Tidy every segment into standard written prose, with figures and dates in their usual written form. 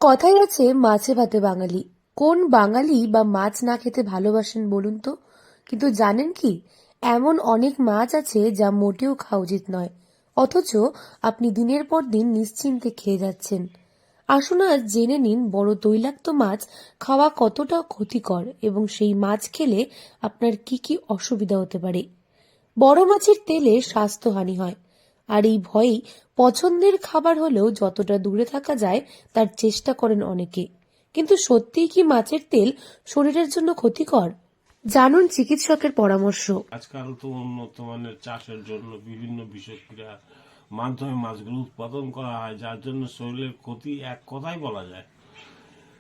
কথাই আছে মাছে ভাতে বাঙালি। কোন বাঙালি বা মাছ না খেতে ভালোবাসেন বলুন তো? কিন্তু জানেন কি, এমন অনেক মাছ আছে যা মোটেও খাওয়া উচিত নয়, অথচ আপনি দিনের পর দিন নিশ্চিন্তে খেয়ে যাচ্ছেন। আসুন আজ জেনে নিন বড় তৈলাক্ত মাছ খাওয়া কতটা ক্ষতিকর এবং সেই মাছ খেলে আপনার কি কি অসুবিধা হতে পারে। বড় মাছের তেলে স্বাস্থ্যহানি হয়, আর এই ভয়েই পছন্দের খাবার হলেও যতটা দূরে থাকা যায় তার চেষ্টা করেন অনেকে। কিন্তু সত্যিই কি মাছের তেল শরীরের জন্য ক্ষতিকর? জানুন চিকিৎসকের পরামর্শ। আজকাল তো উন্নত মানের চাষের জন্য বিভিন্ন বিষক্রিয়ার মাধ্যমে মাছগুলো উৎপাদন করা হয়, যার জন্য শরীরের ক্ষতি এক কথাই বলা যায়।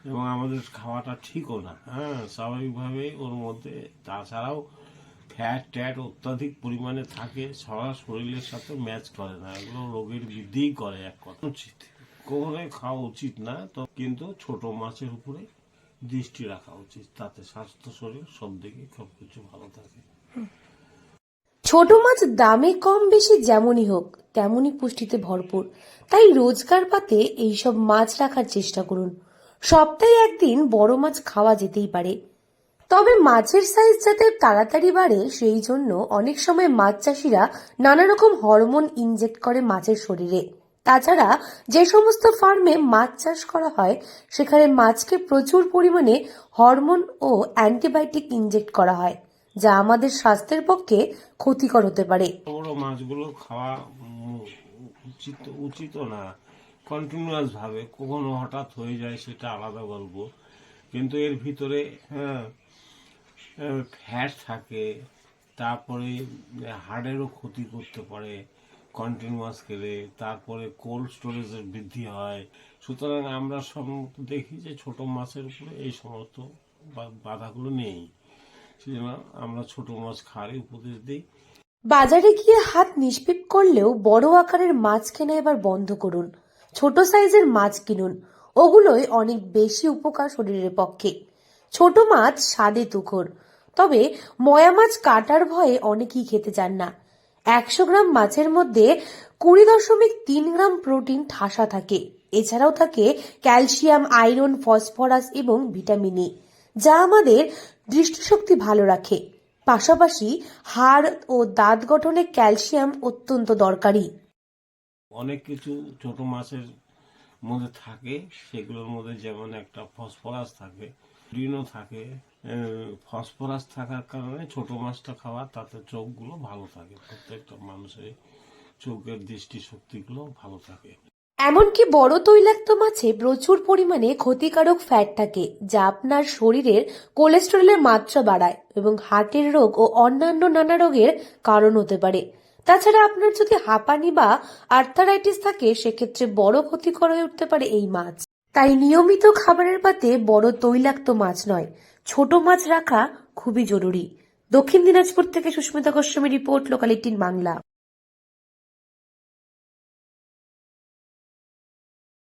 এবং আমাদের খাওয়াটা ঠিকও না। স্বাভাবিকভাবেই ওর মধ্যে তাছাড়াও ফ্যাট ট্যাট অত্যাধিক পরিমাণে থাকে, সারা শরীরের সাথে ম্যাচ করে না, এগুলো রোগের বৃদ্ধিই করে এক কথা। উচিত কখনোই খাওয়া উচিত না, তো কিন্তু ছোট মাছের উপরে দৃষ্টি রাখা উচিত, তাতে স্বাস্থ্য শরীর সব দিকে সবকিছু ভালো থাকে। ছোট মাছ দামে কম বেশি যেমনই হোক তেমনই পুষ্টিতে ভরপুর, তাই রোজকার পাতে এইসব মাছ রাখার চেষ্টা করুন। সপ্তাহে একদিন বড় মাছ খাওয়া যেতেই পারে, তবে মাছের সাইজ যাতে তাড়াতাড়ি বাড়ে সেই জন্য অনেক সময় মাছ চাষিরা নানা রকম হরমোন ইনজেক্ট করে মাছের শরীরে। তাছাড়া যে সমস্ত ফার্মে মাছ চাষ করা হয় সেখানে মাছকে প্রচুর পরিমাণে হরমোন ও অ্যান্টিবায়োটিক ইনজেক্ট করা হয়, যা আমাদের স্বাস্থ্যের পক্ষে ক্ষতিকর হতে পারে। বড় মাছগুলো খাওয়া উচিত না কন্টিনিউয়াস ভাবে, কখনো হঠাৎ হয়ে যায় সেটা আলাদা গল্প, কিন্তু এর ভিতরে ফ্যাট থাকে, তারপরে হার্টেরও ক্ষতি করতে পারে কন্টিনিউয়াস খেলে, তারপরে কোল্ড স্টোরেজের বৃদ্ধি হয়। সুতরাং আমরা সব দেখি যে ছোট মাছের উপরে এই সমস্ত বাধাগুলো নেই, সেজন্য আমরা ছোট মাছ খাওয়ারই উপদেশ দিই। বাজারে গিয়ে হাত নিষ্পিপ করলেও বড় আকারের মাছ কেনা এবার বন্ধ করুন। ছোট সাইজের মাছ কিনুন, ওগুলোই অনেক বেশি উপকার শরীরের পক্ষে। ছোট মাছ স্বাদে তুখোর, তবে ময়া মাছ কাটার ভয়ে অনেকেই খেতে চান না। 100 গ্রাম মাছের মধ্যে 20.3 গ্রাম প্রোটিন ঠাসা থাকে। এছাড়াও থাকে ক্যালসিয়াম, আয়রন, ফসফরাস এবং ভিটামিন ই, যা আমাদের দৃষ্টিশক্তি ভালো রাখে। পাশাপাশি হাড় ও দাঁত গঠনে ক্যালসিয়াম অত্যন্ত দরকারি। অনেক কিছু ছোট মাছের মধ্যে থাকে, সেগুলোর মধ্যে যেমন একটা ফসফরাস থাকে, রিনও থাকে। ফসফরাস থাকার কারণে ছোট মাছটা খাওয়া, তাতে চোখগুলো ভালো থাকে, প্রত্যেকটা মানুষের চোখের দৃষ্টিশক্তিগুলো ভালো থাকে। এমনকি বড় তৈলাক্ত মাছে প্রচুর পরিমাণে ক্ষতিকারক ফ্যাট থাকে, যা আপনার শরীরের কোলেস্টেরলের মাত্রা বাড়ায় এবং হার্টের রোগ ও অন্যান্য নানা রোগের কারণ হতে পারে। তাছাড়া আপনার যদি হাঁপানি বা আর্থারাইটিস থাকে সেক্ষেত্রে বড় ক্ষতিকর হয়ে উঠতে পারে এই মাছ। তাই নিয়মিত খাবারের পাতে বড় তৈলাক্ত মাছ নয়, ছোট মাছ রাখা খুবই জরুরি। দক্ষিণ দিনাজপুর থেকে সুস্মিতা গোস্বামী রিপোর্ট, লোকাল 18 বাংলা।